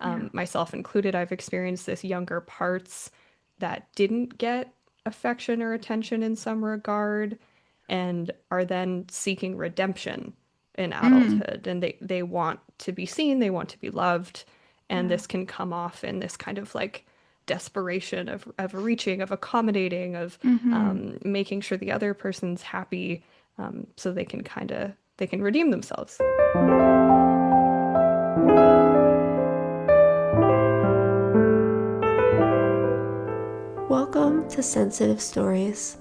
Yeah. myself included. I've experienced this younger parts that didn't get affection or attention in some regard and are then seeking redemption in Mm. adulthood. And they want to be seen, they want to be loved. And Yeah. this can come off in this kind of like desperation of reaching, of accommodating, of Mm-hmm. making sure the other person's happy, so they can redeem themselves. Welcome to Sensitive Stories.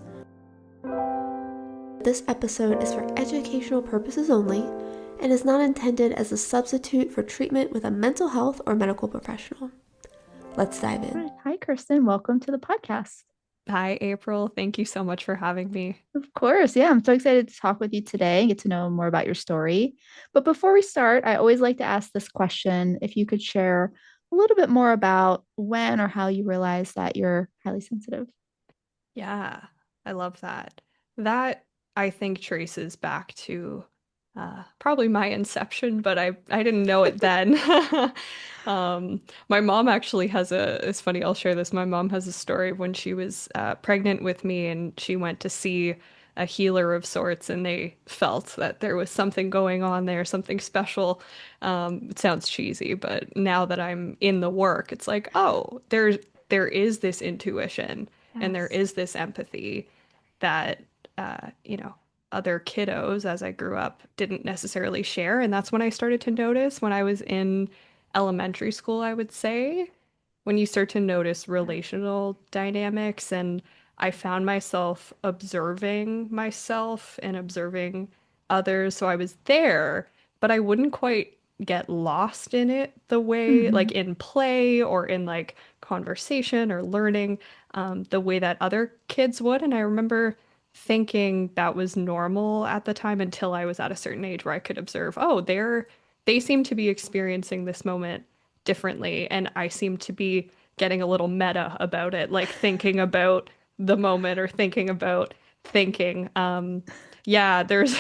This episode is for educational purposes only and is not intended as a substitute for treatment with a mental health or medical professional. Let's dive All in. right. Hi, Kirsten. Welcome to the podcast. Hi, April. Thank you so much for having me. Of course. Yeah, I'm so excited to talk with you today and get to know more about your story. But before we start, I always like to ask this question if you could share a little bit more about when or how you realized that you're highly sensitive. Yeah, I love that. That I think traces back to probably my inception, but I didn't know it then. My mom actually has it's funny, I'll share this. My mom has a story of when she was pregnant with me and she went to see a healer of sorts and they felt that there was something going on there, something special. It sounds cheesy, but now that I'm in the work, it's like, oh, there is this intuition and there Yes. is this empathy that you know, other kiddos as I grew up didn't necessarily share. And that's when I started to notice when I was in elementary school, I would say, when you start to notice Yeah. relational dynamics. And I found myself observing myself and observing others. So I was there, but I wouldn't quite get lost in it the way, Mm-hmm. like in play or in like conversation or learning, the way that other kids would. And I remember thinking that was normal at the time until I was at a certain age where I could observe, oh, they seem to be experiencing this moment differently, and I seem to be getting a little meta about it, like thinking about the moment or thinking about thinking. Yeah, there's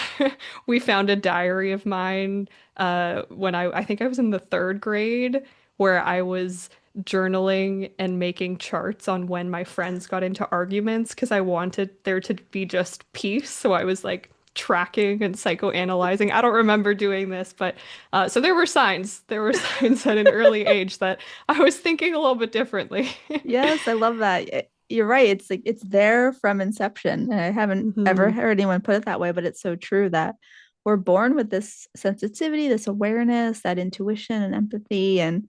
we found a diary of mine when I think I was in the third grade where I was journaling and making charts on when my friends got into arguments because I wanted there to be just peace. So I was like tracking and psychoanalyzing. I don't remember doing this, but so there were signs. There were signs at an early age that I was thinking a little bit differently. Yes, I love that. You're right. It's like it's there from inception. And I haven't ever Hmm. heard anyone put it that way, but it's so true that we're born with this sensitivity, this awareness, that intuition and empathy. And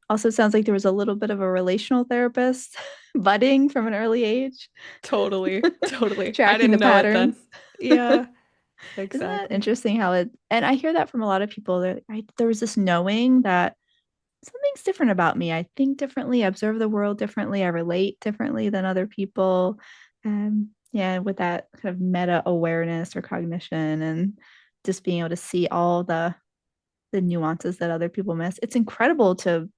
also sounds like there was a little bit of a relational therapist budding from an early age, Totally, totally. I tracking the didn't know it patterns. then. Yeah, Isn't that exactly. interesting how it, and I hear that from a lot of people. There was this knowing that something's different about me. I think differently, I observe the world differently, I relate differently than other people. Yeah, with that kind of meta awareness or cognition and just being able to see all the nuances that other people miss. It's incredible to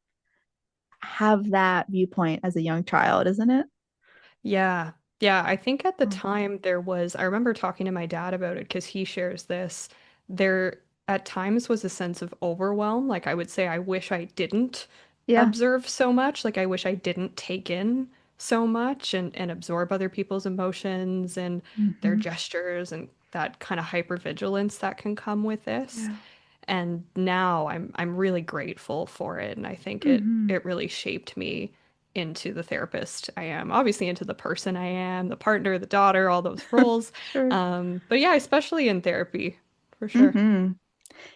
have that viewpoint as a young child, isn't it? Yeah. Yeah, I think at the Oh, time there was, I remember talking to my dad about it because he shares this. There at times was a sense of overwhelm. Like I would say, I wish I didn't yeah. observe so much. Like I wish I didn't take in so much and absorb other people's emotions and their Hmm. gestures and that kind of hypervigilance that can come with this. Yeah. And now I'm really grateful for it, and I think Hmm. it really shaped me into the therapist I am. Obviously into the person I am, the partner, the daughter, all those roles. Sure. But yeah, especially in therapy, for sure. Hmm.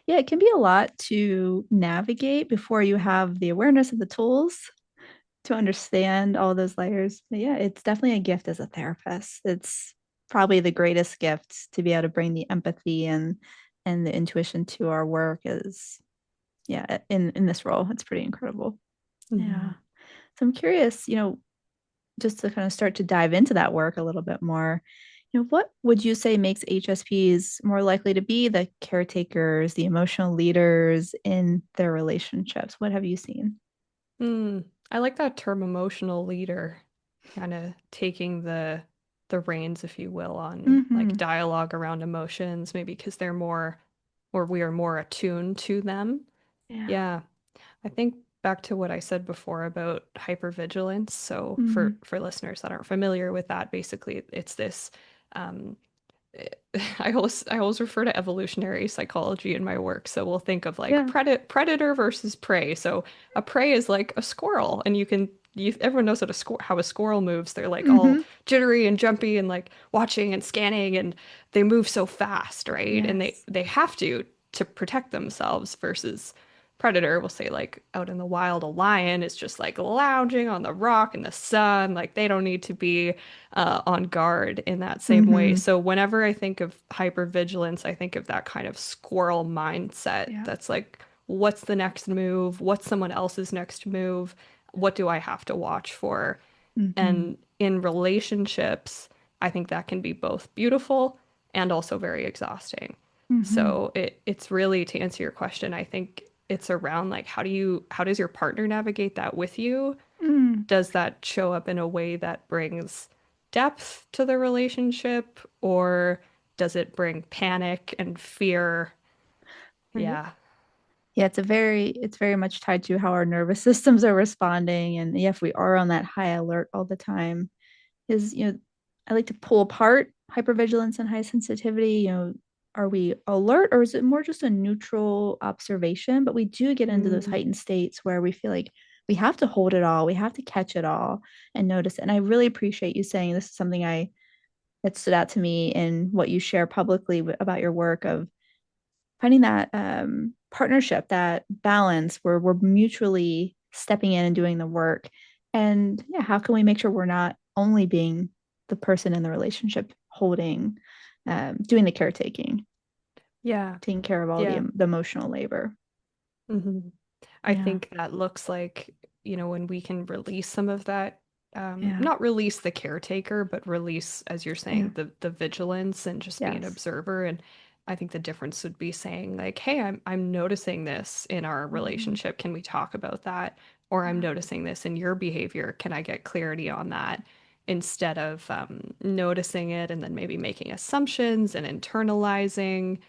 Yeah, it can be a lot to navigate before you have the awareness of the tools to understand all those layers. But yeah, it's definitely a gift as a therapist. It's probably the greatest gift to be able to bring the empathy and the intuition to our work is yeah, in this role. It's pretty incredible. Yeah. Mhm. So I'm curious, just to kind of start to dive into that work a little bit more, what would you say makes HSPs more likely to be the caretakers, the emotional leaders in their relationships? What have you seen? Mm, I like that term emotional leader, kind of taking the reins, if you will, on like Hmm. dialogue around emotions, maybe because they're more or we are more attuned to them. Yeah. Yeah. I think back to what I said before about hypervigilance. So Mm, for listeners that aren't familiar with that, basically it's this um, I always refer to evolutionary psychology in my work. So we'll think of like yeah. predator versus prey. So a prey is like a squirrel, and everyone knows how a squirrel moves. They're like all Hmm. jittery and jumpy and like watching and scanning, and they move so fast, right? And they Yes. they have to protect themselves versus predator, we'll say like out in the wild, a lion is just like lounging on the rock in the sun. Like they don't need to be on guard in that same way. Hmm. So whenever I think of hypervigilance, I think of that kind of squirrel mindset Yeah. that's like, what's the next move? What's someone else's next move? What do I have to watch for? Hmm. And in relationships, I think that can be both beautiful and also very exhausting. Hmm. So it's really, to answer your question, I think it's around like how does your partner navigate that with you? Mm. Does that show up in a way that brings depth to the relationship, or does it bring panic and fear? Right. Yeah. Yeah, it's very much tied to how our nervous systems are responding. And yeah, if we are on that high alert all the time, is, I like to pull apart hypervigilance and high sensitivity. Are we alert or is it more just a neutral observation? But we do get into those Mm, heightened states where we feel like we have to hold it all, we have to catch it all and notice it. And I really appreciate you saying this is something I that stood out to me in what you share publicly about your work of finding that partnership, that balance where we're mutually stepping in and doing the work. And yeah, how can we make sure we're not only being the person in the relationship holding, doing the caretaking, yeah. taking care of all Yeah. the emotional labor? hmm I Yeah, think that looks like, when we can release some of that, yeah, not release the caretaker, but release, as you're yeah, saying, the vigilance and just be an yes. observer. And I think the difference would be saying like, hey, I'm noticing this in our Mhm. relationship. Can we talk about that? Or I'm Yeah, noticing this in your behavior. Can I get clarity on that? Instead of noticing it and then maybe making assumptions and internalizing.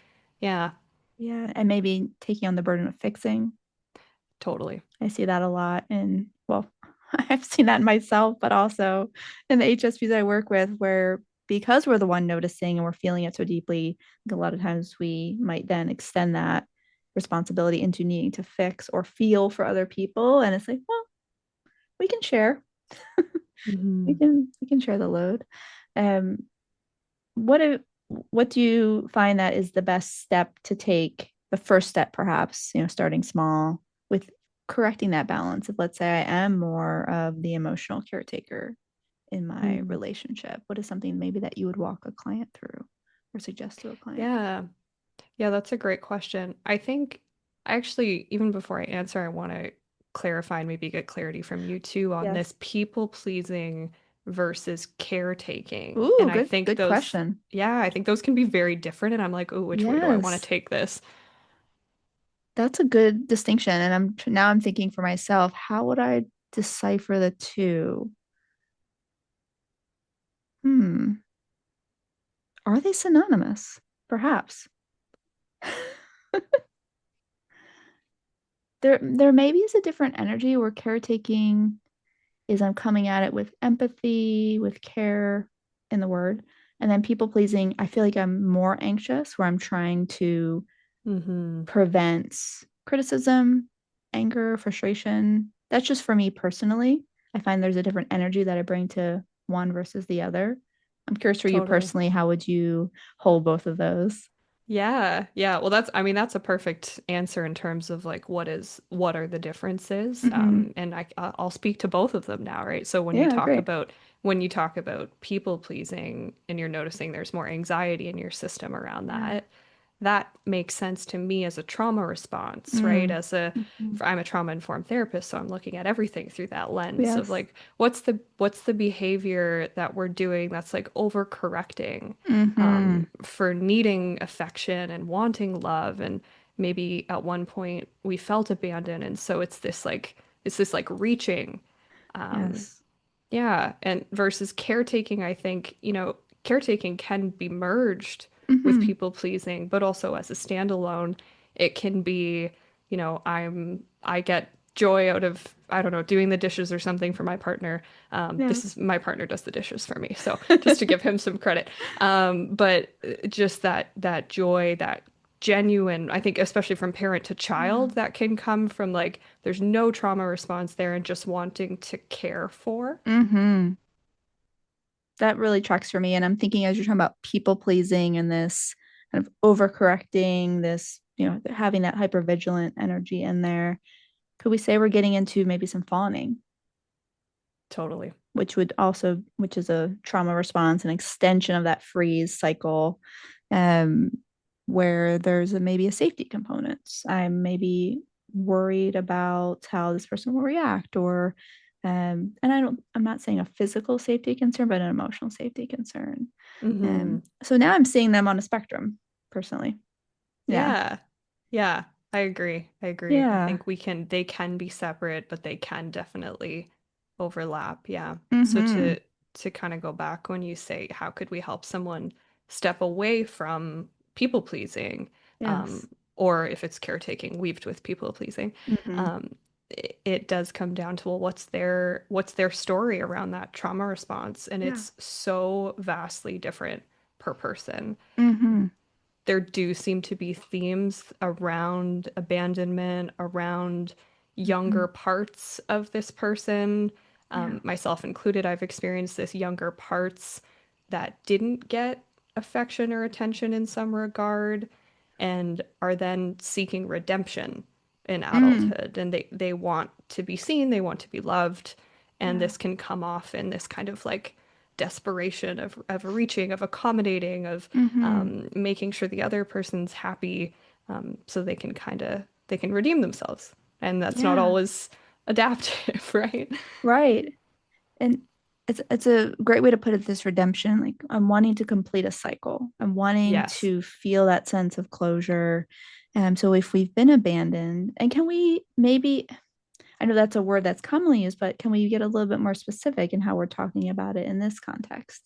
Yeah, yeah, and maybe taking on the burden of fixing. totally. I see that a lot. And well, I've seen that in myself, but also in the HSPs I work with, where because we're the one noticing and we're feeling it so deeply, I think a lot of times we might then extend that responsibility into needing to fix or feel for other people. And it's like, well, we can share. hmm We can share the load. Um, what do what do you find that is the best step to take, the first step perhaps, starting small with correcting that balance of, let's say I am more of the emotional caretaker in my relationship? What is something maybe that you would walk a client through or suggest to a client? Yeah. Yeah, that's a great question. I think actually, even before I answer, I want to clarify and maybe get clarity from you too on Yes. this people pleasing versus caretaking. Ooh, And I think good question. I think those can be very different. And I'm like, oh, which way do I want to Yes. take this? That's a good distinction. And I'm thinking for myself, how would I decipher the two? Hmm. Are they synonymous? Perhaps. There maybe is a different energy where caretaking is I'm coming at it with empathy, with care in the word. And then people pleasing, I feel like I'm more anxious, where I'm trying to hmm prevent criticism, anger, frustration. That's just for me personally. I find there's a different energy that I bring to one versus the other. I'm curious for you Totally. personally, how would you hold both of those? Yeah, yeah. Well, I mean, that's a perfect answer in terms of like what are the differences? Hmm. And I'll speak to both of them now, right? So Yeah, great. when you talk about people pleasing and you're noticing there's more anxiety in your system around Yeah. that makes sense to me as a trauma response, right? Mm. Mhm. I'm a trauma informed therapist, so I'm looking at everything through that lens of Yes. like, what's the behavior that we're doing that's like overcorrecting, Hmm. for needing affection and wanting love, and maybe at one point we felt abandoned, and so it's this like reaching, Yes. yeah, and versus caretaking, I think, caretaking can be merged with Hmm. people pleasing, but also as a standalone, it can be, I get joy out of, I don't know, doing the dishes or something for my partner. Yeah. This is my partner does the dishes for me, so just to give him some credit. But just that joy, that genuine, I think, especially from parent to Yeah. child, that can come from like there's no trauma response there and just wanting to care for. Mm-hmm. That really tracks for me. And I'm thinking as you're talking about people pleasing and this kind of overcorrecting, this, having that hypervigilant energy in there, could we say we're getting into maybe some fawning, Totally. which is a trauma response, an extension of that freeze cycle, um, where there's maybe a safety component. I'm maybe worried about how this person will react, or and I'm not saying a physical safety concern, but an emotional safety concern. Hmm. So now I'm seeing them on a spectrum, personally. Yeah. Yeah. Yeah, I agree. I agree. I Yeah. think they can be separate, but they can definitely overlap. Yeah. So Mm-hmm. to kind of go back when you say, how could we help someone step away from people pleasing? Yes. Um, or if it's caretaking weaved with people pleasing, Mm-hmm. it does come down to, well, what's their story around that trauma response? And Yeah. it's so vastly different per person. Mm-hmm. There do seem to be themes around abandonment, around Mm-hmm. younger parts of this person, Yeah. myself included. I've experienced this younger parts that didn't get affection or attention in some regard and are then seeking redemption in Mm. adulthood. And they want to be seen, they want to be loved. And Yeah. this can come off in this kind of like desperation of reaching, of accommodating, of Mm-hmm. making sure the other person's happy, so they can redeem themselves. And that's not Yeah. always adaptive, right? Right. And it's a great way to put it, this redemption. Like, I'm wanting to complete a cycle. I'm wanting Yes. to feel that sense of closure. So if we've been abandoned, and can we maybe, I know that's a word that's commonly used, but can we get a little bit more specific in how we're talking about it in this context?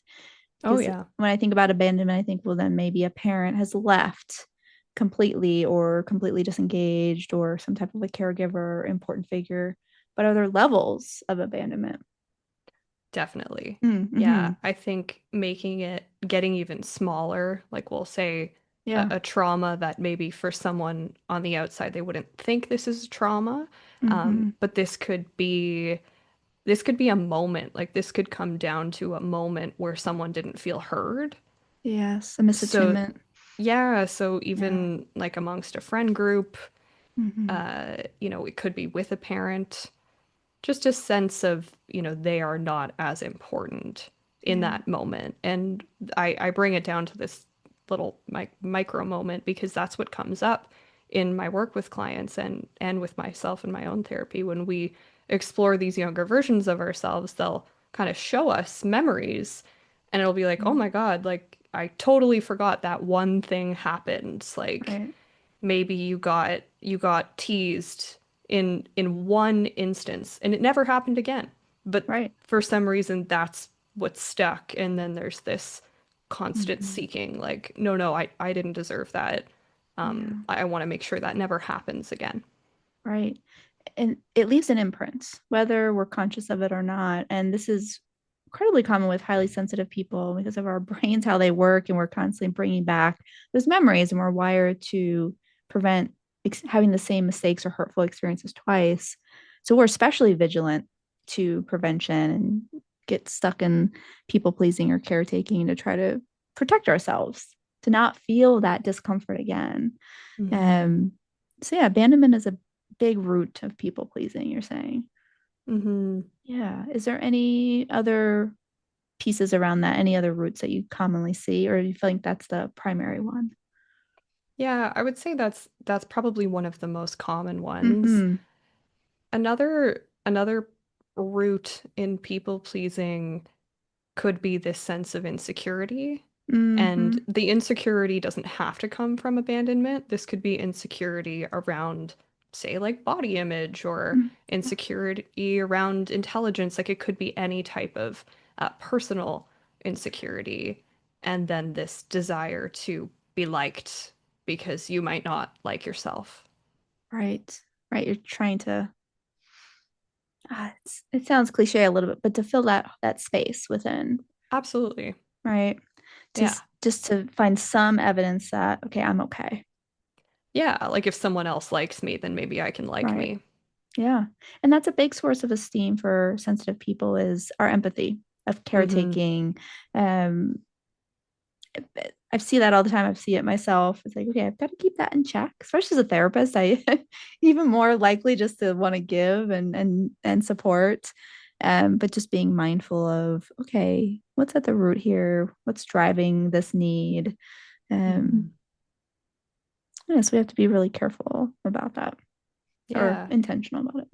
Oh, Because yeah. when I think about abandonment, I think, well, then maybe a parent has left completely or completely disengaged, or some type of a caregiver or important figure. But are there levels of abandonment? Definitely. Yeah, Mm-hmm. I think making it getting even smaller, like we'll say Yeah. a trauma that maybe for someone on the outside they wouldn't think this is a trauma, Mm-hmm. but this could be a moment. Like this could come down to a moment where someone didn't feel heard. Yes. A So misattunement. yeah, so Yeah. even like amongst a friend group, Mm-hmm. it could be with a parent, just a sense of, they are not as important in Yeah. that moment. And I bring it down to this little micro moment because that's what comes up in my work with clients and with myself in my own therapy. When we explore these younger versions of ourselves, they'll kind of show us memories and it'll be like, oh Mm. my God, like I totally forgot that one thing happened. Like Right. maybe you got teased in one instance and it never happened again, but Right. for some reason that's what's stuck, and then there's this constant Mm-hmm. seeking like, no, I didn't deserve that. Yeah. I want to make sure that never happens again. Right. And it leaves an imprint, whether we're conscious of it or not. And this is incredibly common with highly sensitive people because of our brains, how they work, and we're constantly bringing back those memories, and we're wired to prevent having the same mistakes or hurtful experiences twice. So we're especially vigilant to prevention and get stuck in people pleasing or caretaking to try to protect ourselves, to not feel that discomfort again. Hmm. Um, so yeah, abandonment is a big root of people pleasing, you're saying. Hmm. Yeah. Is there any other pieces around that? Any other roots that you commonly see, or do you feel like that's the primary one? Yeah, I would say that's probably one of the most common ones. Mm-hmm. Another root in people pleasing could be this sense of insecurity. Mm-hmm. And the insecurity doesn't have to come from abandonment. This could be insecurity around, say, like body image or insecurity around intelligence. Like it could be any type of personal insecurity. And then this desire to be liked because you might not like yourself. Right. Right. You're trying to. it sounds cliche a little bit, but to fill that space within, Absolutely. right? Yeah. Just to find some evidence that, okay, I'm okay. Yeah. Like if someone else likes me, then maybe I can like Right. me. Yeah. And that's a big source of esteem for sensitive people is our empathy of Mm-hmm. caretaking. Um, I see that all the time. I see it myself. It's like, okay, I've got to keep that in check. Especially as a therapist, I even more likely just to want to give and support. But just being mindful of, okay, what's at the root here? What's driving this need? Mm-hmm. Um, yeah, so we have to be really careful about that or Yeah. intentional about it.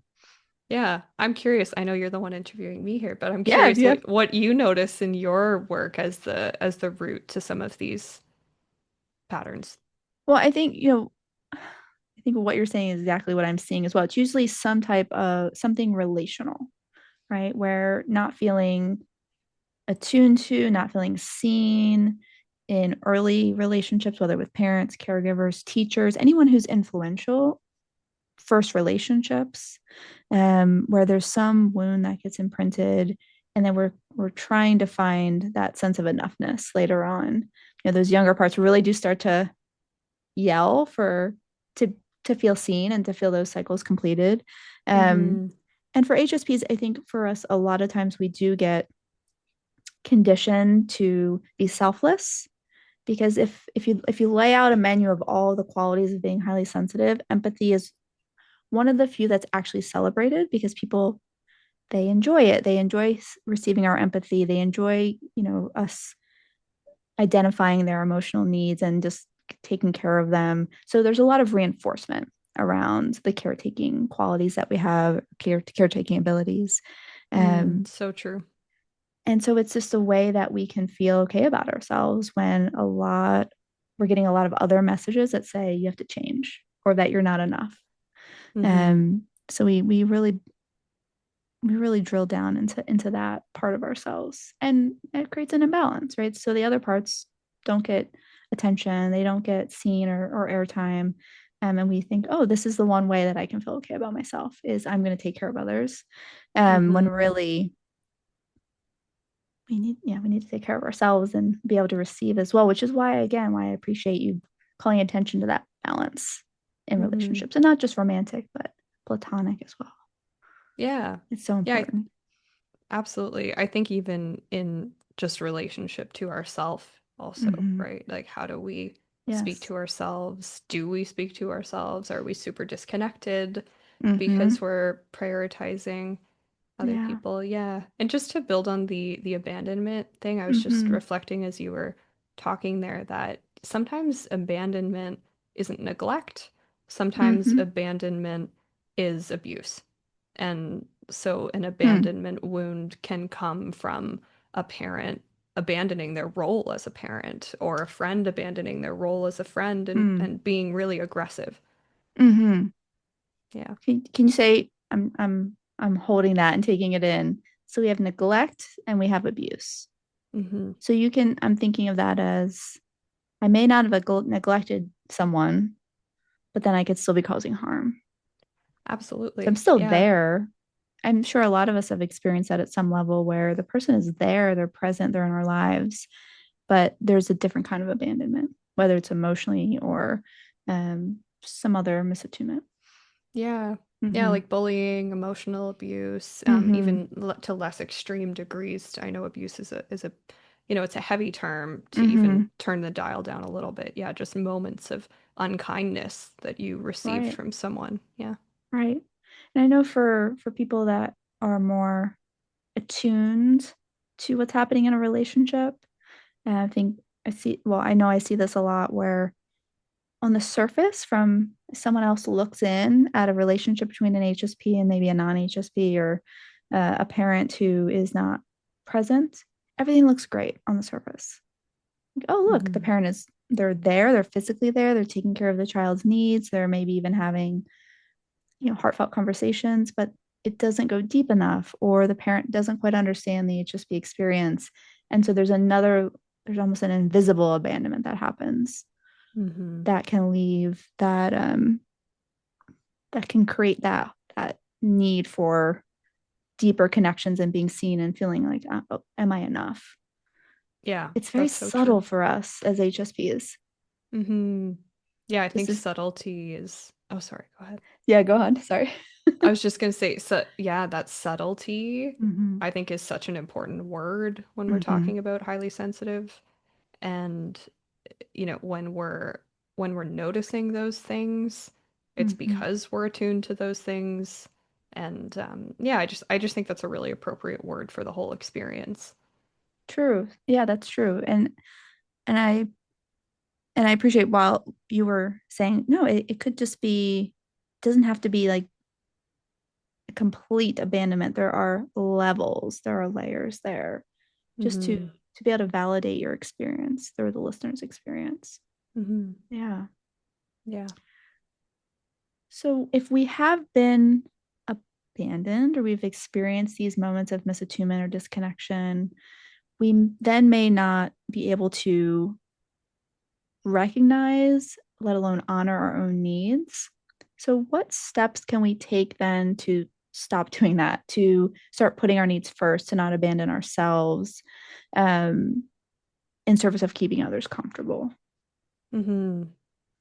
Yeah. I'm curious. I know you're the one interviewing me here, but I'm Yeah, curious yeah. what you notice in your work as the root to some of these patterns. Well, I think what you're saying is exactly what I'm seeing as well. It's usually some type of something relational, right? Where not feeling attuned to, not feeling seen in early relationships, whether with parents, caregivers, teachers, anyone who's influential, first relationships, where there's some wound that gets imprinted, and then we're trying to find that sense of enoughness later on. Those younger parts really do start to yell for to to feel seen and to feel those cycles completed. Um, Mm-hmm. and for HSPs, I think for us, a lot of times we do get conditioned to be selfless because if you lay out a menu of all the qualities of being highly sensitive, empathy is one of the few that's actually celebrated because people they enjoy it. They enjoy receiving our empathy. They enjoy, us identifying their emotional needs and just taking care of them. So there's a lot of reinforcement around the caretaking qualities that we have, caretaking abilities. Mm, Um, so true. and so it's just a way that we can feel okay about ourselves when we're getting a lot of other messages that say you have to change or that you're not enough. Mm-hmm. So we really drill down into that part of ourselves, and it creates an imbalance, right? So the other parts don't get attention, they don't get seen or airtime. And we think, oh, this is the one way that I can feel okay about myself is I'm going to take care of others. When Mm-hmm. really we need to take care of ourselves and be able to receive as well, which is why I appreciate you calling attention to that balance in Mm-hmm. relationships, and not just romantic but platonic as well. Yeah. It's so Yeah, important. absolutely. I think even in just relationship to ourself also, Mm-hmm. right? Like how do we speak Yes. to ourselves? Do we speak to ourselves? Are we super disconnected Mm-hmm. because we're prioritizing other Yeah. people? Yeah. And just to build on the abandonment thing, I was just Mm-hmm. reflecting as you were talking there that sometimes abandonment isn't neglect. Sometimes Mm-hmm. abandonment is abuse. And so an Hmm. abandonment wound can come from a parent abandoning their role as a parent or a friend abandoning their role as a friend Hmm. and being really aggressive. Mm-hmm. Yeah. Can you say I'm holding that and taking it in. So we have neglect and we have abuse. Hmm. So I'm thinking of that as I may not have neglected someone, but then I could still be causing harm. So I'm Absolutely. still Yeah. there. I'm sure a lot of us have experienced that at some level where the person is there, they're present, they're in our lives, but there's a different kind of abandonment, whether it's emotionally or some other misattunement. Yeah. Yeah, Mm-hmm. like bullying, emotional abuse, Mm-hmm. even to less extreme degrees. I know abuse is a, it's a heavy term to Mm-hmm. even turn the dial down a little bit. Yeah, just moments of unkindness that you received Right. from someone. Yeah. Right. And I know for people that are more attuned to what's happening in a relationship, and I know I see this a lot where on the surface, from someone else looks in at a relationship between an HSP and maybe a non-HSP or a parent who is not present, everything looks great on the surface. Like, oh, look, the Hmm. parent they're there, they're physically there, they're taking care of the child's needs, they're maybe even having heartfelt conversations, but it doesn't go deep enough, or the parent doesn't quite understand the HSP experience. And so there's almost an invisible abandonment that happens Hmm. that can leave that can create that need for deeper connections and being seen and feeling like, oh, am I enough? Yeah, It's very that's so subtle true. for us as HSPs. Hmm. Yeah, I This think is, subtlety is, oh, sorry, go ahead. yeah, go on. Sorry. I was just gonna say, so yeah, that subtlety, Mm-hmm. I think is such an important word when we're Mm-hmm. talking about highly sensitive. And when we're noticing those things, it's Mm-hmm. because we're attuned to those things. And yeah, I just think that's a really appropriate word for the whole experience. True. Yeah, that's true. And I appreciate while you were saying, no, it could just be, doesn't have to be like complete abandonment. There are levels, there are layers there, just Hmm. to be able to validate your experience through the listener's experience. Hmm. Yeah. Yeah. So if we have been abandoned or we've experienced these moments of misattunement or disconnection, we then may not be able to recognize, let alone honor our own needs. So, what steps can we take then to stop doing that, to start putting our needs first, to not abandon ourselves um, in service of keeping others comfortable? Hmm.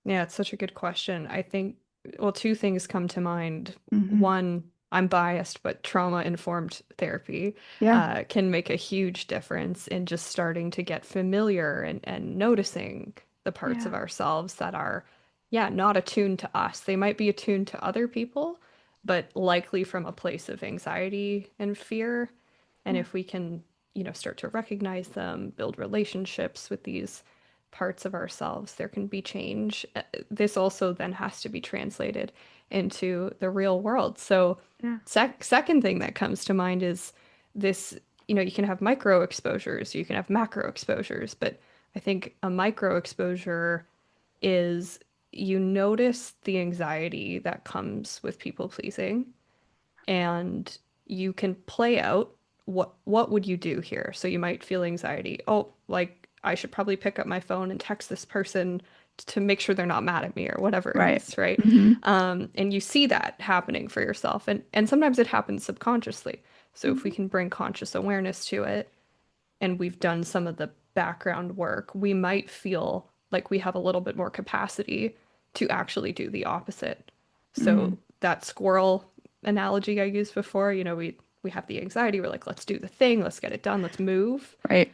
Yeah, it's such a good question. I think, well, two things come to mind. Mm-hmm. One, I'm biased, but trauma-informed therapy Yeah. can make a huge difference in just starting to get familiar and noticing the parts Yeah. of ourselves that are, yeah, not attuned to us. They might be attuned to other people, but likely from a place of anxiety and fear. And Yeah. if we can, start to recognize them, build relationships with these parts of ourselves, there can be change. This also then has to be translated into the real world. So, Yeah. second thing that comes to mind is this, you can have micro exposures, you can have macro exposures, but I think a micro exposure is you notice the anxiety that comes with people pleasing and you can play out what would you do here? So you might feel anxiety. Oh, like I should probably pick up my phone and text this person to make sure they're not mad at me or whatever it Right. is, right? Mm-hmm. And you see that happening for yourself, and sometimes it happens subconsciously. So if we Mm-hmm. can bring conscious awareness to it, and we've done some of the background work, we might feel like we have a little bit more capacity to actually do the opposite. Mm-hmm. So that squirrel analogy I used before, we have the anxiety, we're like, let's do the thing, let's get it done, let's move. Right.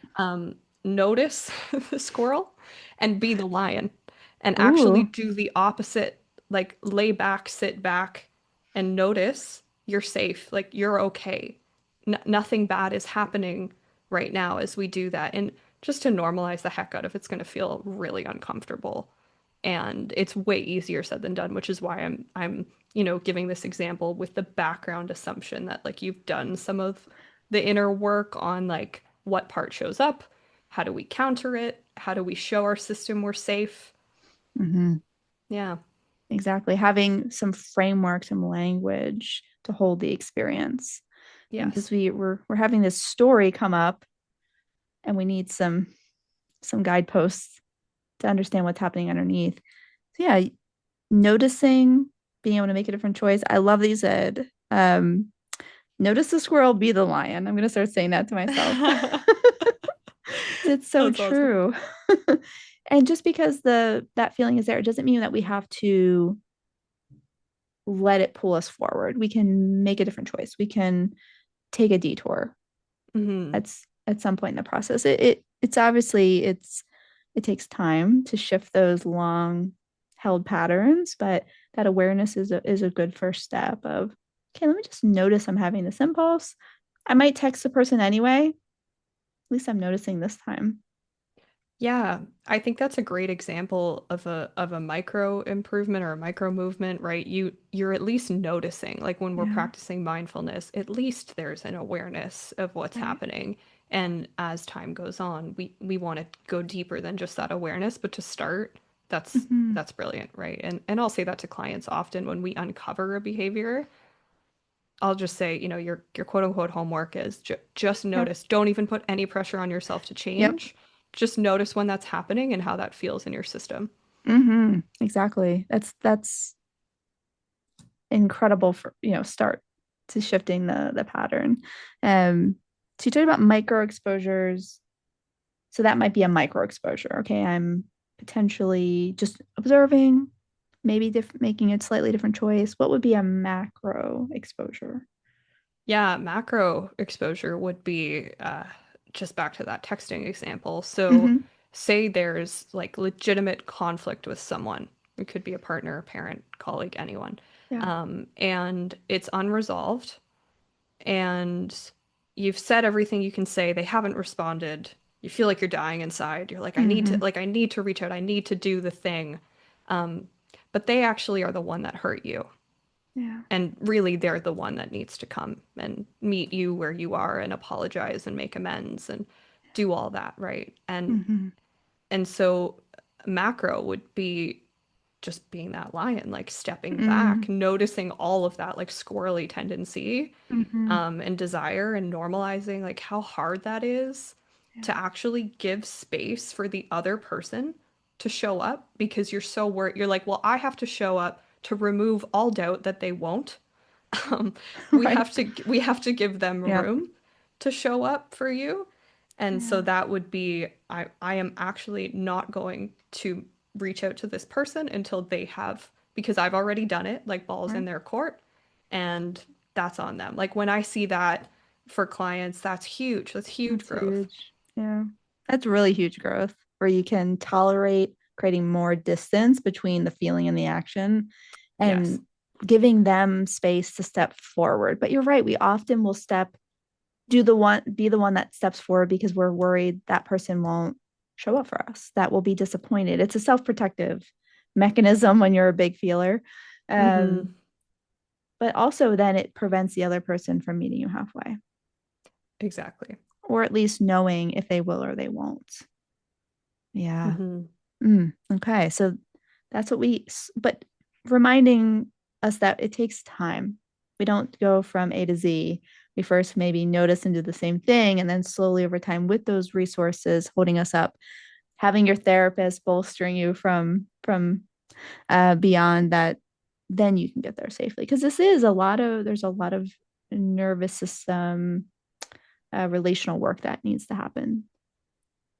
Notice the squirrel and be the lion and actually Ooh. do the opposite, like lay back, sit back and notice you're safe, like you're okay. Nothing bad is happening right now as we do that. And just to normalize the heck out of it's going to feel really uncomfortable. And it's way easier said than done, which is why I'm giving this example with the background assumption that like you've done some of the inner work on like what part shows up, how do we counter it, how do we show our system we're safe. Mm-hmm. Yeah. Exactly. Having some framework, some language to hold the experience. And because Yes. we're having this story come up and we need some guideposts to understand what's happening underneath. So yeah, noticing, being able to make a different choice. I love that you said, notice the squirrel, be the lion. I'm gonna start saying that to myself. It's so That's awesome. true. And just because that feeling is there, it doesn't mean that we have to let it pull us forward. We can make a different choice. We can take a detour Hmm. at some point in the process. It's obviously it takes time to shift those long held patterns, but that awareness is a good first step of, okay, let me just notice I'm having this impulse. I might text the person anyway. At least I'm noticing this time. Yeah, I think that's a great example of a micro improvement or a micro movement, right? You're at least noticing, like when we're Yeah. practicing mindfulness, at least there's an awareness of what's Right. happening. And as time goes on, we want to go deeper than just that awareness, but to start, that's Mm-hmm. that's brilliant, right? And I'll say that to clients often when we uncover a behavior. I'll just say, your quote unquote homework is just Yeah. notice. Don't even put any pressure on yourself to Yep. change. Just notice when that's happening and how that feels in your system. Mm-hmm. Exactly. That's incredible for start. to shifting the pattern. So you talked about micro exposures. So that might be a micro exposure. Okay, I'm potentially just observing, maybe making a slightly different choice. What would be a macro exposure? Yeah, macro exposure would be just back to that texting example. So, Mm-hmm. say there's like legitimate conflict with someone. It could be a partner, a parent, colleague, anyone. Yeah. And it's unresolved, and you've said everything you can say. They haven't responded. You feel like you're dying inside. You're Mm-hmm. like, I need to reach out. I need to do the thing. Um, but they actually are the one that hurt you. Yeah. And really, they're the one that needs to come and meet you where you are and apologize and make amends and do all that, right? Mm-hmm. And so macro would be just being that lion, like stepping Mm-hmm. back, noticing all of that like squirrely tendency Mm-hmm. and desire and normalizing like how hard that is to Yeah. actually give space for the other person to show up because you're so worried. You're like, well, I have to show up to remove all doubt that they won't. Um, Right. we have to give them Yeah. room to show up for you. And so Yeah. that would be I am actually not going to reach out to this person until they have because I've already done it, like balls in Right. their court, and that's on them. Like when I see that for clients, that's huge. That's huge That's growth. huge. Yeah. That's really huge growth where you can tolerate creating more distance between the feeling and the action Yes. and giving them space to step forward. But you're right. We often will be the one that steps forward because we're worried that person won't show up for us, that will be disappointed. It's a self-protective mechanism when you're a big feeler. Mm-hmm. Um, but also then it prevents the other person from meeting you halfway, Exactly. or at least knowing if they will or they won't. Yeah. Mm-hmm. Okay. So that's but reminding us that it takes time. We don't go from A to Z. We first maybe notice and do the same thing. And then slowly over time, with those resources holding us up, having your therapist bolstering you from beyond that, then you can get there safely. Because there's a lot of nervous system, relational work that needs to happen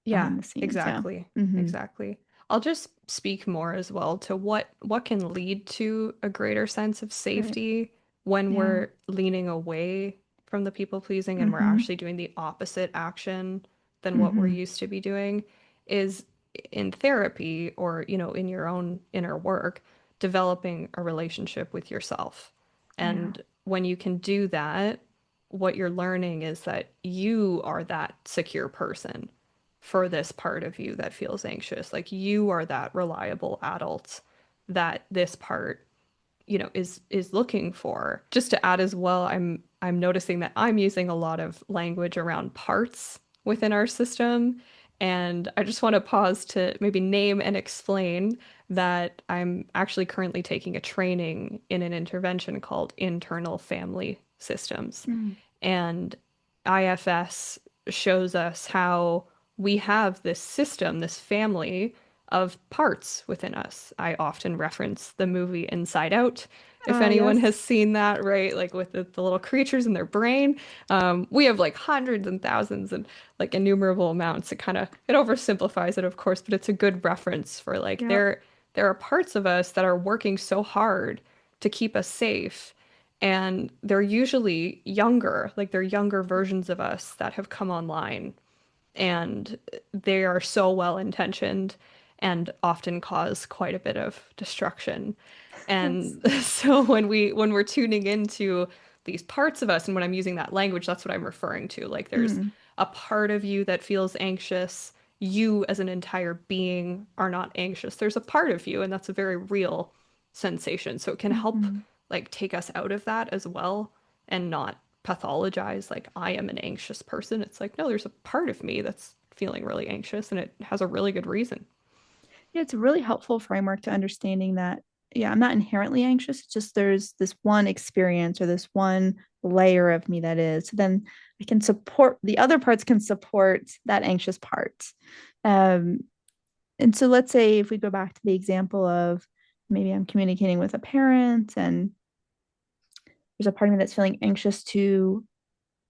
Yeah, behind the scenes. Yeah. exactly. Mm-hmm. Exactly. I'll just speak more as well to what can lead to a greater sense of Right. safety when Yeah. we're leaning away from the people pleasing and we're Mm-hmm. actually doing the opposite action than what we're Mm-hmm. used to be doing is in therapy or, in your own inner work, developing a relationship with yourself. Yeah. And when you can do that, what you're learning is that you are that secure person for this part of you that feels anxious. Like you are that reliable adult that this part, is looking for. Just to add as well, I'm noticing that I'm using a lot of language around parts within our system. And I just want to pause to maybe name and explain that I'm actually currently taking a training in an intervention called internal family systems. Mm. And IFS shows us how we have this system, this family of parts within us. I often reference the movie Inside Out. If Ah, anyone yes. has seen that, right? Like with the little creatures in their brain, we have like hundreds and thousands and like innumerable amounts. It oversimplifies it, of course, but it's a good reference for like Yep. there are parts of us that are working so hard to keep us safe, and they're usually younger, like they're younger versions of us that have come online, and they are so well intentioned and often cause quite a bit of destruction. Yes. And so when we're tuning into these parts of us, and when I'm using that language, that's what I'm referring to. Like there's Mm. a part of you that feels anxious. You as an entire being are not anxious. There's a part of you, and that's a very real sensation. So it can help Mm-hmm. like take us out of that as well and not pathologize like I am an anxious person. It's like, no, there's a part of me that's feeling really anxious and it has a really good reason. Yeah, it's a really helpful framework to understanding that, yeah, I'm not inherently anxious. It's just there's this one experience or this one layer of me that is. So then I can support the other parts can support that anxious part. Um, and so let's say if we go back to the example of maybe I'm communicating with a parent and there's a part of me that's feeling anxious to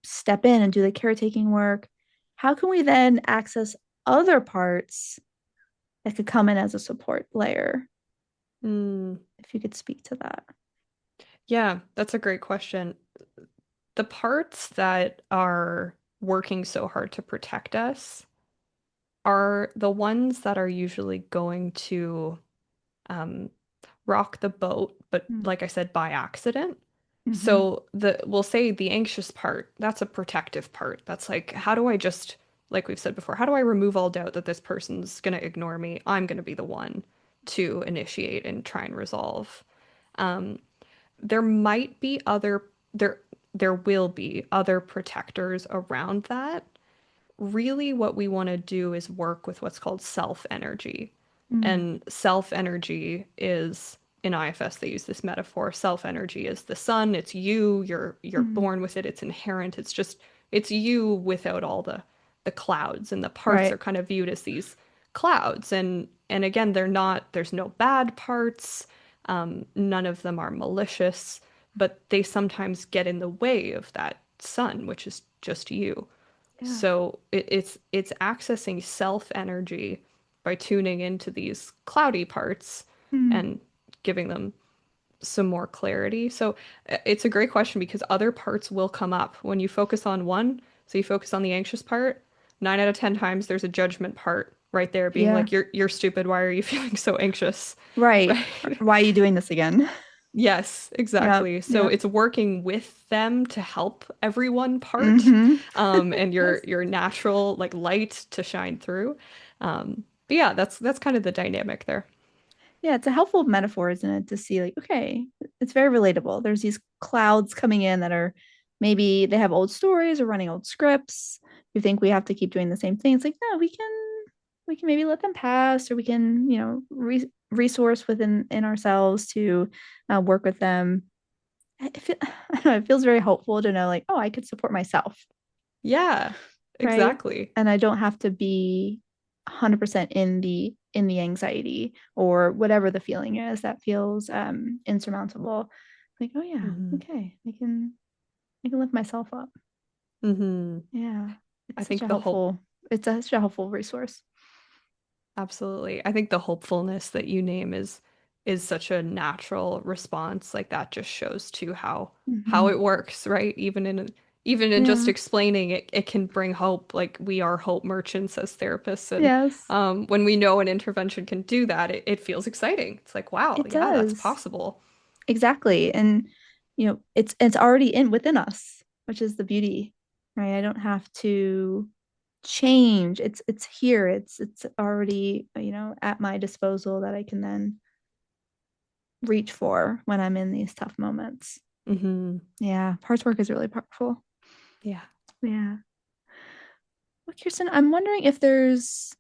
step in and do the caretaking work. How can we then access other parts that could come in as a support layer? Mm, If you could speak to that. yeah, that's a great question. The parts that are working so hard to protect us are the ones that are usually going to um, rock the boat, but like I said, by accident. Mm-hmm. So we'll say the anxious part, that's a protective part. That's like, how do I just, like we've said before, how do I remove all doubt that this person's gonna ignore me? I'm gonna be the one to initiate and try and resolve. Um, there might be other there there will be other protectors around that. Really what we want to do is work with what's called self energy. Mm-hmm. And self energy is in IFS they use this metaphor. Self energy is the sun, it's you, you're Mm-hmm. born with it, it's inherent. It's you without all the clouds, and the parts Right. are kind of viewed as these clouds. And again, they're not there's no bad parts. None of them are malicious, but they sometimes get in the way of that sun, which is just you. Yeah. So it's accessing self energy by tuning into these cloudy parts Mm. and giving them some more clarity. So it's a great question because other parts will come up when you focus on one. So you focus on the anxious part, 9 out of 10 times there's a judgment part right there being Yeah. like, you're stupid. Why are you feeling so anxious? Right. Right? Why are you doing this again? Yes, Yep. exactly. So Yep. it's working with them to help everyone part, Mm-hmm. and Yes. your natural like light to shine through. But yeah, that's kind of the dynamic there. Yeah, it's a helpful metaphor, isn't it? To see, like, okay, it's very relatable. There's these clouds coming in that are maybe they have old stories or running old scripts. You think we have to keep doing the same things. Like, no, we can maybe let them pass, or we can, resource within in ourselves to work with them. I don't know, it feels very hopeful to know, like, oh, I could support myself, Yeah, right? exactly. And I don't have to be 100% in the anxiety or whatever the feeling is that feels insurmountable. Like, oh yeah, Hmm. okay, I can lift myself up. Hmm. Yeah, I it's such a think the hope helpful such a helpful resource. Absolutely. I think the hopefulness that you name is such a natural response. Like that just shows to how Hmm. it works, right? Even in just Yeah. explaining it, it can bring hope. Like we are hope merchants as therapists, and Yes, when we know an intervention can do that, it feels exciting. It's like, wow, it yeah, that's does. possible. Exactly. And it's already in within us, which is the beauty, right? I don't have to change. It's here. It's already, at my disposal that I can then reach for when I'm in these tough moments. Hmm. Yeah, parts work is really powerful. Yeah. Yeah. Well, Kirsten, I'm wondering if there's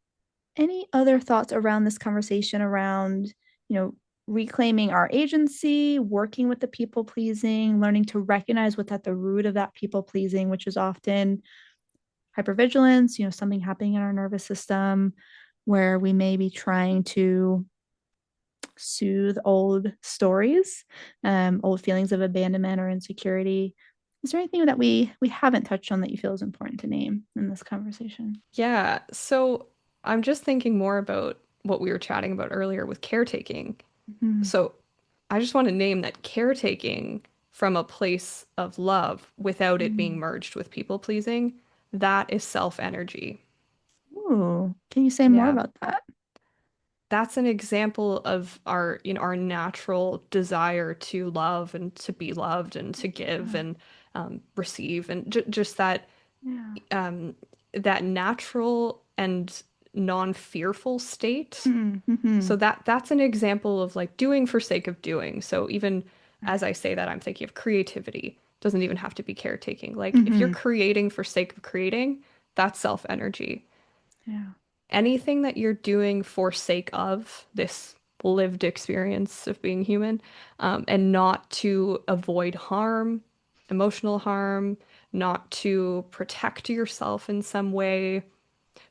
any other thoughts around this conversation around, you know, reclaiming our agency, working with the people pleasing, learning to recognize what's at the root of that people pleasing, which is often hypervigilance, something happening in our nervous system where we may be trying to soothe old stories, old feelings of abandonment or insecurity. Is there anything that we haven't touched on that you feel is important to name in this conversation? Yeah. So I'm just thinking more about what we were chatting about earlier with caretaking. Mhm. So I just want to name that caretaking from a place of love without it being Mm. merged with people pleasing, that is self energy. Ooh, can you say more Yeah. about that? That's an example of our natural desire to love and to be loved and to give Yeah. and receive and just Yeah. um, that natural and non-fearful state. Mm-hmm. So that's an example of like doing for sake of doing. So even as Right. I say that, I'm thinking of creativity. Doesn't even have to be caretaking. Like if you're Mm-hmm. creating for sake of creating, that's self energy. Yeah. Anything that you're doing for sake of this lived experience of being human, and not to avoid harm, emotional harm, not to protect yourself in some way,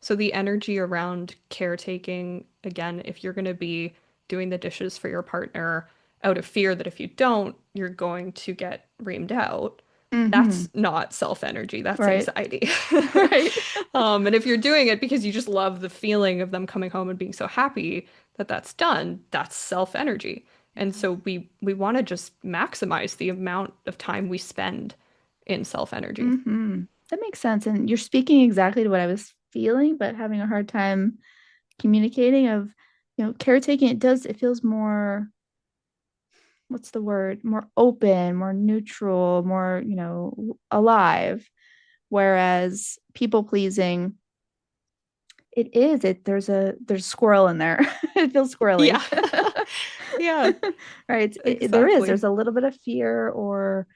so the energy around caretaking, again, if you're going to be doing the dishes for your partner, out of fear that if you don't, you're going to get reamed out. Mm-hmm. That's not self energy, that's Right. anxiety. Right. And if you're doing it because you just love the feeling of them coming home and being so happy that that's done, that's self energy. And Yeah. so we want to just maximize the amount of time we spend in self energy. Mm-hmm. That makes sense. And you're speaking exactly to what I was feeling, but having a hard time communicating of, caretaking, it feels more, what's the word? More open, more neutral, more, alive. Whereas people pleasing, there's a squirrel in there. It feels Yeah. squirrely. Yeah, Right. exactly. There's a little bit of fear, or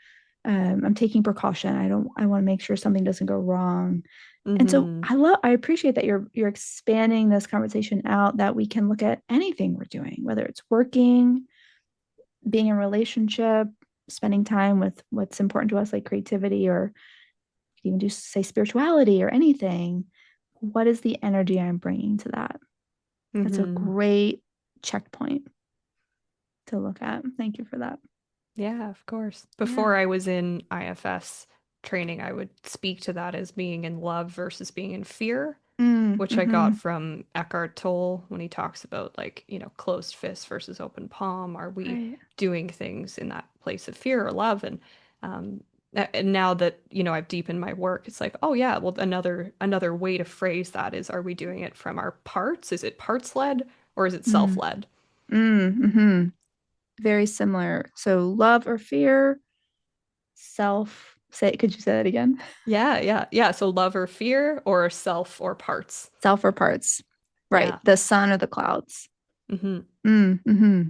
I'm taking precaution. I want to make sure something doesn't go wrong. And so Hmm. I appreciate that you're expanding this conversation out, that we can look at anything we're doing, whether it's working, being in a relationship, spending time with what's important to us, like creativity, or even just say spirituality or anything. What is the energy I'm bringing to that? That's a Hmm. great checkpoint to look at. Thank you for that. Yeah, of course. Yeah. Before I was in IFS training, I would speak to that as being in love versus being in fear, which I got Mm-hmm. from Eckhart Tolle when he talks about like, closed fist versus open palm. Are we Right. doing things in that place of fear or love? Um, and now that, I've deepened my work, it's like, oh yeah, well another way to phrase that is, are we doing it from our parts? Is it parts led or is it self Mm. led? Mm-hmm. Very similar. So love or fear, could you say that again? Yeah, yeah, yeah. So love or fear or self or parts. Self or parts. Right. Yeah. The sun or the clouds. Hmm. Mm-hmm.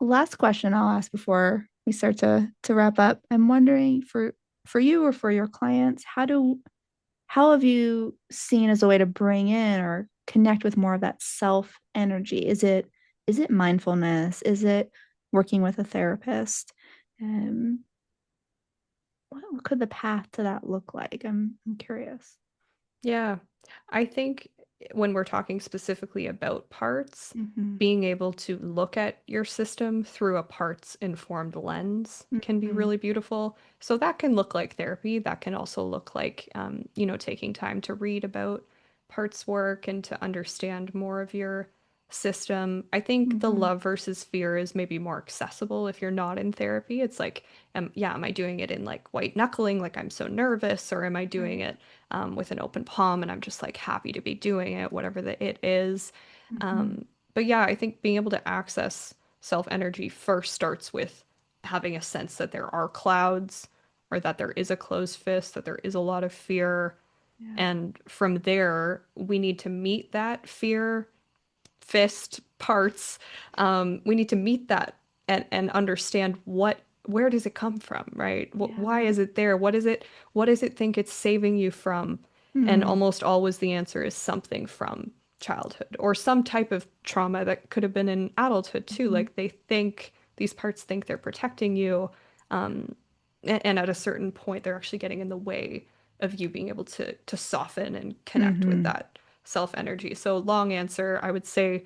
Last question I'll ask before we start to wrap up. I'm wondering, for you or for your clients, how have you seen as a way to bring in or connect with more of that self energy? Is it mindfulness? Is it working with a therapist? Um, what could the path to that look like? I'm curious. Yeah. I think when we're talking specifically about parts, Mm-hmm. being able to look at your system through a parts informed lens can be Mm-hmm. really beautiful. So that can look like therapy. That can also look like, taking time to read about parts work and to understand more of your system. I think the Mm-hmm. love versus fear is maybe more accessible if you're not in therapy. It's like, am I doing it in like white knuckling, like I'm so nervous, or am I doing Right. it with an open palm and I'm just like happy to be doing it, whatever the it is. Mm-hmm. But yeah, I think being able to access self energy first starts with having a sense that there are clouds or that there is a closed fist, that there is a lot of fear. Yeah. And from there, we need to meet that fear fist parts. We need to meet that and understand where does it come from, right? Why Yeah. is it there? What does it think it's saving you from? And Mm-hmm. almost always the answer is something from childhood or some type of trauma that could have been in adulthood too. Mm-hmm. Like these parts think they're protecting you. And at a certain point, they're actually getting in the way of you being able to soften and connect with Mm-hmm. that self energy. So long answer, I would say,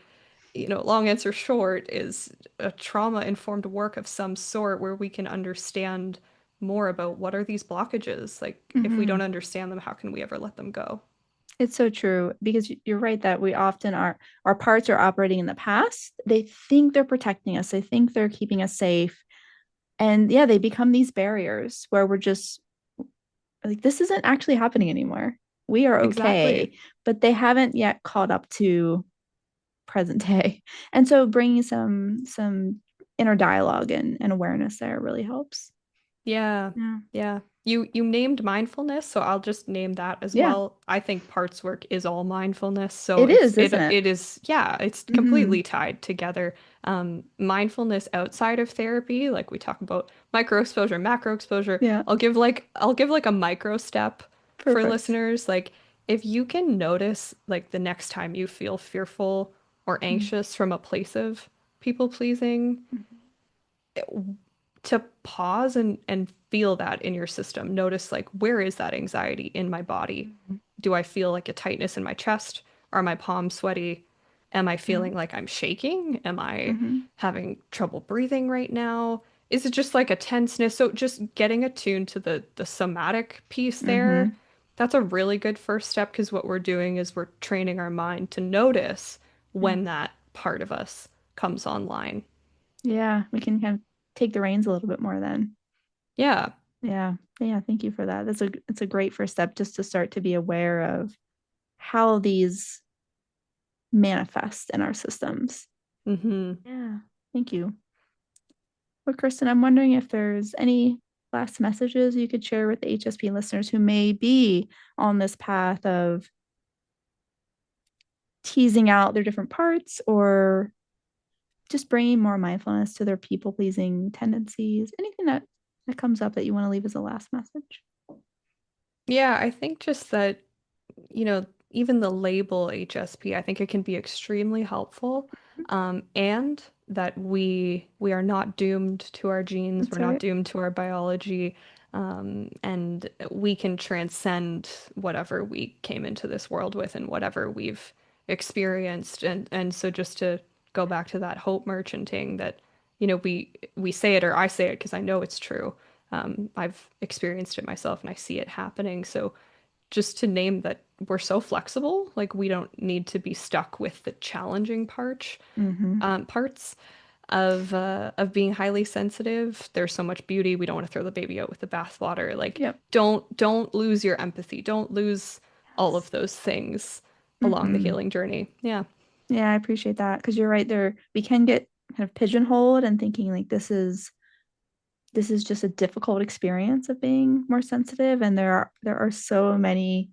long answer short is a trauma informed work of some sort where we can understand more about what are these blockages. Like if we Mm-hmm. don't understand them, how can we ever let them go? It's so true, because you're right that we often our parts are operating in the past. They think they're protecting us. They think they're keeping us safe. And yeah, they become these barriers where we're just like, this isn't actually happening anymore. We are Exactly. okay, but they haven't yet caught up to present day. And so bringing some inner dialogue and awareness there really helps. Yeah. Yeah. Yeah. You named mindfulness, so I'll just name that as Yeah. well. I think parts work is all mindfulness. So It it's is, it isn't it? it is yeah, it's Mm-hmm. completely tied together. Mindfulness outside of therapy, like we talk about micro exposure, macro exposure. Yeah. I'll give like a micro step for Perfect. listeners. Like if you can notice like the next time you feel fearful or anxious from a place of people pleasing, Mm-hmm. to pause and feel that in your system. Notice like where is that anxiety in my body? Mm-hmm. Do I feel like a tightness in my chest? Are my palms sweaty? Am I Yeah. feeling like I'm shaking? Am I Mm-hmm. having trouble breathing right now? Is it just like a tenseness? So just getting attuned to the somatic piece there, Mm-hmm. that's a really good first step because what we're doing is we're training our mind to notice Yeah. when that part of us comes online. Yeah. We can kind of take the reins a little bit more then. Yeah. Yeah. Yeah. Thank you for that. It's a great first step just to start to be aware of how these manifest in our systems. Hmm. Yeah. Thank you. Well, Kristen, I'm wondering if there's any last messages you could share with the HSP listeners who may be on this path of teasing out their different parts or just bringing more mindfulness to their people pleasing tendencies. Anything that comes up that you want to leave as a last message? Yeah, I think just that, even the label HSP, I think it can be extremely helpful. And that we are not doomed to our genes, we're That's not right. doomed to our biology, and we can transcend whatever we came into this world with and whatever we've experienced. And so just to go back to that hope merchanting that, we say it or I say it because I know it's true. I've experienced it myself and I see it happening. So just to name that we're so flexible, like we don't need to be stuck with the challenging Mm-hmm. parts of being highly sensitive. There's so much beauty. We don't want to throw the baby out with the bathwater. Like Yep. don't lose your empathy. Don't lose all Yes. of those things along the Mm-hmm. healing journey. Yeah. Yeah, I appreciate that because you're right there. We can get kind of pigeonholed and thinking like this is just a difficult experience of being more sensitive, and there are so many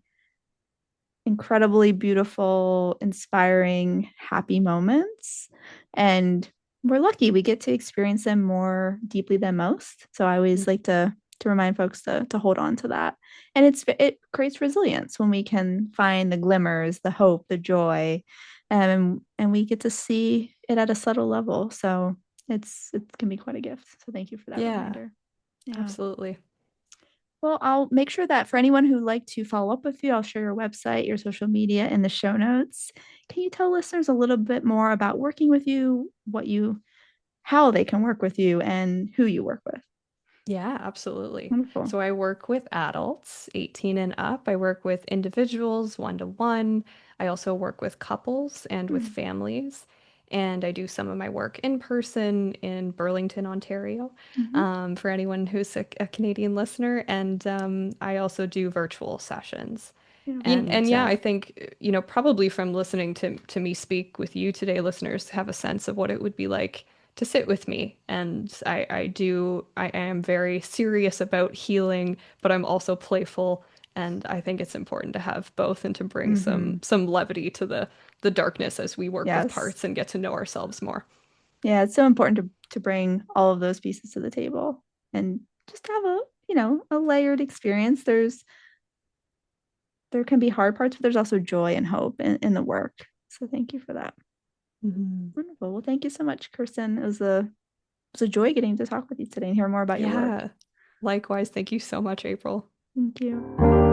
incredibly beautiful, inspiring, happy moments. And we're lucky we get to experience them more deeply than most. So I always like to remind folks to hold on to that. And it creates resilience when we can find the glimmers, the hope, the joy, and we get to see it at a subtle level. So it can be quite a gift. So thank you for that Yeah, reminder. Yeah. absolutely. Well, I'll make sure that for anyone who'd like to follow up with you, I'll share your website, your social media in the show notes. Can you tell listeners a little bit more about working with you, how they can work with you, and who you work with? Yeah, absolutely. Wonderful. So I work with adults 18 and up. I work with individuals one to one. I also work with couples and with Hmm. families. And I do some of my work in person in Burlington, Ontario, Hmm. for anyone who's a Canadian listener. And I also do virtual sessions. And And yeah, I think, probably from listening to me speak with you today, listeners have a sense of what it would be like to sit with me. And I am very serious about healing, but I'm also playful. And I think it's important to have both and to bring Hmm. some levity to the darkness as we work with Yes. parts and get to know ourselves more. Yeah, it's so important to bring all of those pieces to the table and just have a layered experience. There can be hard parts, but there's also joy and hope in the work. So thank you for that. Mhm. Wonderful. Well, thank you so much, Kirsten. It was a joy getting to talk with you today and hear more about your work. Yeah. Likewise, thank you so much, April. Thank you.